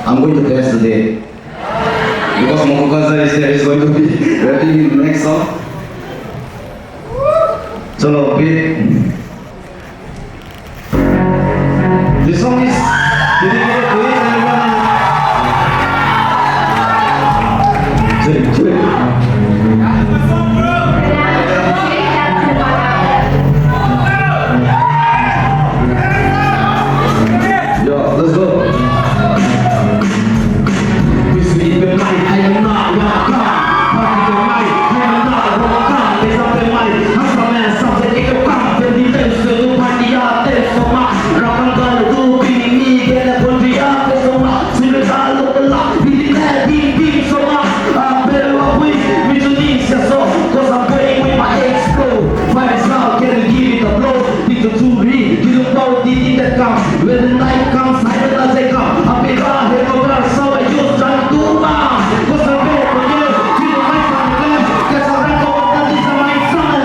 I'm going to dance today. Because Mokokaza is here, he's going to be rapping in the next song. So, this song is dedicated to yo, let's go. When the night comes, I will not take up. I'll be gone, here go back, so I use trying to do now. What's the bed for you? You know my son, guess I record that this is my son.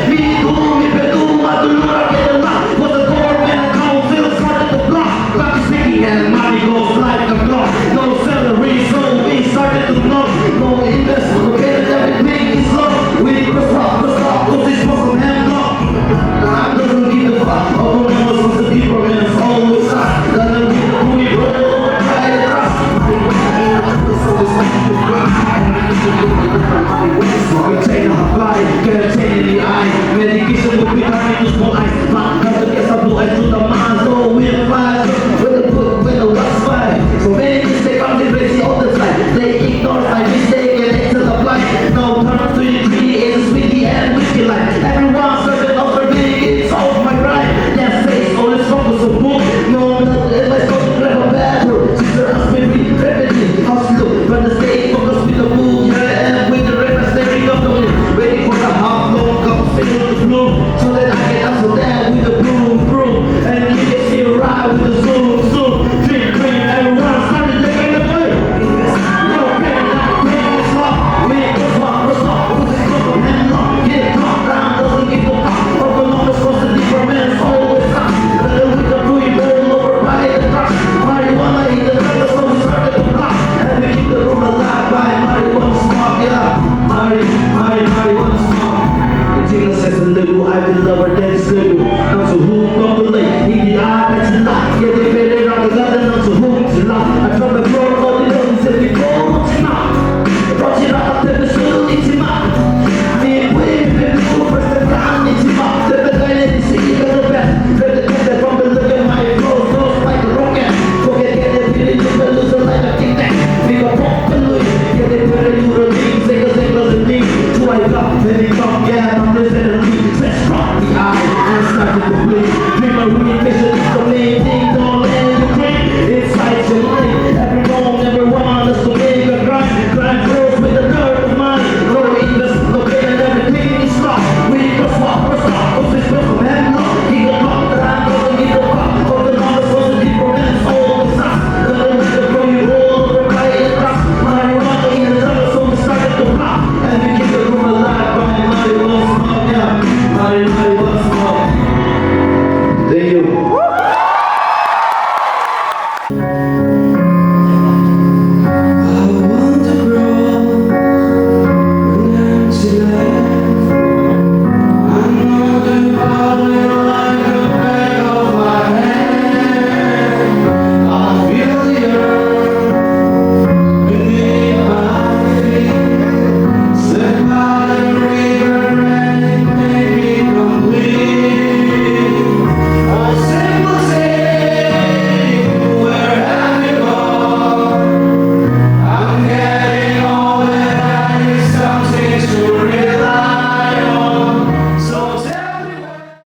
Me do, me do, I do not get a lot. What's the government council started to block? Clock is ticking and money goes like a clock. No salary, so we started to knock. No investment, okay, everything is low. We press up, cause this was some hand up. I don't give a fuck, although I was the people, man. Medication will be turning to small ice. Not because it gets a blue eyes to the mind. So we'll fly with the what's fine. So many mistakes I'm the crazy all the time. They ignore my mistake and they to the blind. No turn to your tree is sweetie and whiskey life. Everyone's serving up for big, it's all my right. That face, all this focus of book. No, if I go to grab a bad word. Sister has been repeatedly hostile. But the state focus with the book. Yeah, and with the river staring up the wind. Waiting for the half long cup fill the blue. So that I can answer that with the broom. And you can see a ride with the zoom. Drink cream, everyone started taking the play. No pain, not pain, it's love. We ain't gonna walk, we're soft. Put this look on hand long. Get calm down, doesn't give a fuck. Over long as supposed to deeper man's always up. With the blue, roll over by the truck. Marijuana in the trailer, so we started to block. And we keep the room alive by marijuana smoke, yeah. Marijuana smoke. Jesus says the little, I will love her than little. Not so who don't believe, he did I, that's a lie. Yeah, they made it on the garden, not so who